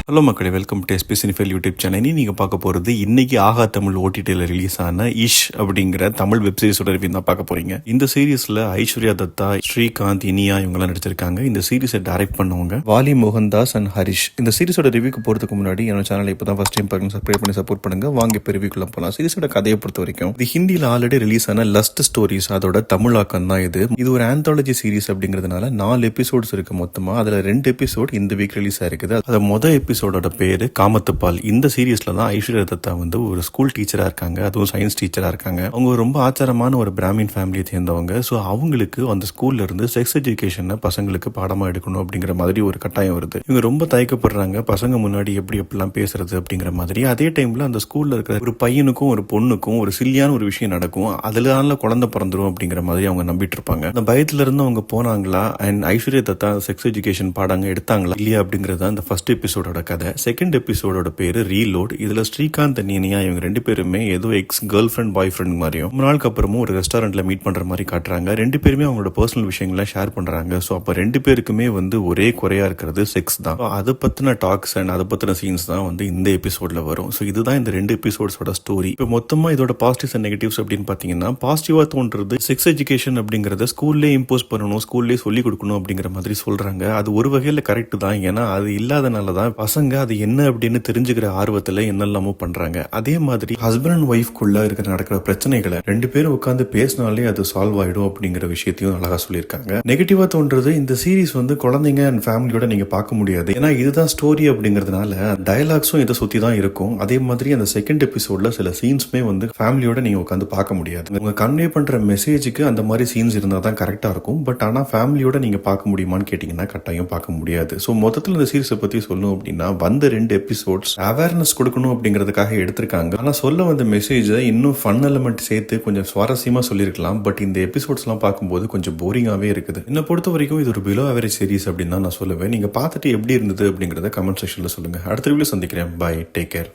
Hello மக்களே, welcome to SP cinephile YouTube channel. நீங்கள் பார்க்க போகிறது இன்னைக்கு ஆகா தமிழ் ஓடிடியில் ரிலீஸ் ஆன இஷ் அப்படிங்கிற தமிழ் வெப் சீரிஸோட ரிவ்யூ தான் பார்க்க போறீங்க. இந்த சீரிஸ்ல ஐஸ்வர்யா தத்தா, ஸ்ரீகாந்த், இனியா இவங்கெல்லாம் நடிச்சிருக்காங்க. இந்த சீரிஸை டைரக்ட் பண்ணவங்க வாலி மோகன்தாஸ் அண்ட் ஹரிஷ். இந்த சீரிஸோட ரிவ்யூக்கு போறதுக்கு முன்னாடி என்னோட சேனல் இப்போ தான் ஃபர்ஸ்ட் டைம் பாருங்க, சப்ஸ்கிரைப் பண்ணி சப்போர்ட் பண்ணுங்க. வாங்க இப்போ ரிவ்யூக்குள்ள போகலாம். சீரிஸோட கதையை பொறுத்த வரைக்கும் இது ஹிந்தியில் ஆல்ரெடி ரிலீஸ் ஆன லஸ்ட் ஸ்டோரிஸ் அதோட தமிழாக்கம் தான் இது. இது ஒரு ஆந்தாலஜி சீரிஸ் அப்படிங்கிறதுனால 4 எபிசோட்ஸ் இருக்கு மொத்தமா. அதுல 2 எபிசோட் இந்த வீக் ரிலீஸ் ஆயிருக்குது. அது மொதல் எபிசோடோட பேரு காமத்துப்பால். இந்த சீரியஸ்ல தான் ஐஸ்வர்யா தத்தா வந்து ஒரு ஸ்கூல் டீச்சரா இருக்காங்க, அதுவும் சயின்ஸ் டீச்சரா இருக்காங்க. அவங்க ரொம்ப ஆச்சாரமான ஒரு பிராமின் ஃபேமிலியை சேர்ந்தவங்க. ஸோ அவங்களுக்கு அந்த ஸ்கூல்ல இருந்து செக்ஸ் எஜுகேஷனை பசங்களுக்கு பாடமா எடுக்கணும் அப்படிங்கிற மாதிரி ஒரு கட்டாயம் வருது. இவங்க ரொம்ப தயக்கப்படுறாங்க, பசங்க முன்னாடி எப்படிலாம் பேசுறது அப்படிங்கிற மாதிரி. அதே டைம்ல அந்த ஸ்கூல்ல இருக்கிற ஒரு பையனுக்கும் ஒரு பொண்ணுக்கும் ஒரு சில்லியான ஒரு விஷயம் நடக்கும், அதனால குழந்தை பிறந்துரும் அப்படிங்கிற மாதிரி அவங்க நம்பிட்டு இருப்பாங்க. அந்த பயத்துல இருந்து அவங்க போனாங்களா and Aishwarya Datta sex education பாடாங்க எடுத்தாங்களா இல்லையா அப்படிங்கறது அந்த ஃபர்ஸ்ட் எபிசோடோட கதை. செகண்ட் எபிசோடோட பேரு ரீலோட். இதுல ஸ்ரீகாந்த் இனியா இவங்க 2 பேருமே ஏதோ எக்ஸ் கேர்ள் ஃபிரெண்ட் பாய் ஃப்ரெண்ட் மாதிரியும் ரொம்ப நாளுக்கு அப்புறமும் ஒரு ரெஸ்டாரண்ட்ல மீட் பண்ற மாதிரி காட்டுறாங்க. 2 பேருமே அவங்களோட பர்சனல் விஷயங்களை ஷேர் பண்றாங்க. ஸோ அப்ப 2 பேருக்குமே வந்து ஒரே குறையா இருக்கிறது செக்ஸ் தான். அதை பத்தின டாக்ஸ் அண்ட் அதை பத்தின சீன்ஸ் தான் வந்து இந்த எபிசோட்ல வரும். ஸோ இதுதான் இந்த 2 எபிசோட்ஸோட ஸ்டோரி. இப்போ மொத்தமா இதோட பாசிட்டிவ்ஸ் அண்ட் நெகட்டிவ்ஸ் அப்படின்னு பாத்தீங்கன்னா, பாசிட்டிவா தோன்றது செக்ஸ் எஜுகேஷன் அப்படிங்கறத ஸ்கூல்லே இம்போஸ் பண்ணணும், ஸ்கூல்லே சொல்லி கொடுக்கணும் அப்படிங்கிற மாதிரி சொல்றாங்க. அது ஒரு வகையில கரெக்ட் தான். ஏன்னா அது இல்லாதனாலதான் பசங்க அது என்ன அப்படின்னு தெரிஞ்சுக்கிற ஆர்வத்துல என்னெல்லாமோ பண்றாங்க. அதே மாதிரி ஹஸ்பண்ட் அண்ட் ஒய்ஃப்குள்ள நடக்கிற பிரச்சனைகளை 2 பேரும் உட்காந்து பேசினாலே அது சால்வ் ஆயிடும் அப்படிங்கிற விஷயத்தையும் அழகா சொல்லியிருக்காங்க. நெகட்டிவா தோன்றது இந்த சீரிஸ் வந்து குழந்தைங்க அண்ட் ஃபேமிலியோட நீங்க பார்க்க முடியாது. ஏன்னா இதுதான் ஸ்டோரி அப்படிங்கறதுனால டயலாக்ஸும் இதை சுத்தி தான் இருக்கும். அதே மாதிரி அந்த செகண்ட் எபிசோட்ல சில சீன்ஸ்மே வந்து ஃபேமிலியோட நீங்க உட்காந்து பார்க்க முடியாது. உங்க கன்வே பண்ற மெசேஜுக்கு அந்த மாதிரி சீன்ஸ் இருந்தா தான் கரெக்டா இருக்கும். பட் ஆனா ஃபேமிலியோட நீங்க பார்க்க முடியுமான்னு கேட்டீங்கன்னா கட்டாயம் பார்க்க முடியாது. ஸோ மொத்தத்தில் இந்த சீரிஸை பத்தி சொல்லணும் அப்படின்னா, வந்த 2 எபிசோட்ஸ் அவேர்னஸ் கொடுக்கணும் அப்படிங்கிறதுக்காக எடுத்திருக்காங்க. ஆனா சொல்ல வந்த மெசேஜை இன்னும் ஃபன் எலிமெண்ட் சேர்த்து கொஞ்சம் சுவாரஸ்யமா சொல்லியிருக்கலாம். பட் இந்த எபிசோட்ஸ் எல்லாம் பார்க்கும்போது கொஞ்சம் போரிங்காவே இருக்குது. என்னை பொறுத்த வரைக்கும் இது ஒரு பிலோ ஆவரேஜ் சீரிஸ் அப்படின்னு தான் நான் சொல்லுவேன். நீங்க பார்த்துட்டு எப்படி இருந்தது அப்படிங்கறத கமெண்ட் செக்ஷன்ல சொல்லுங்க. அடுத்த வீடியோல சந்திக்கிறேன். Bye, take care.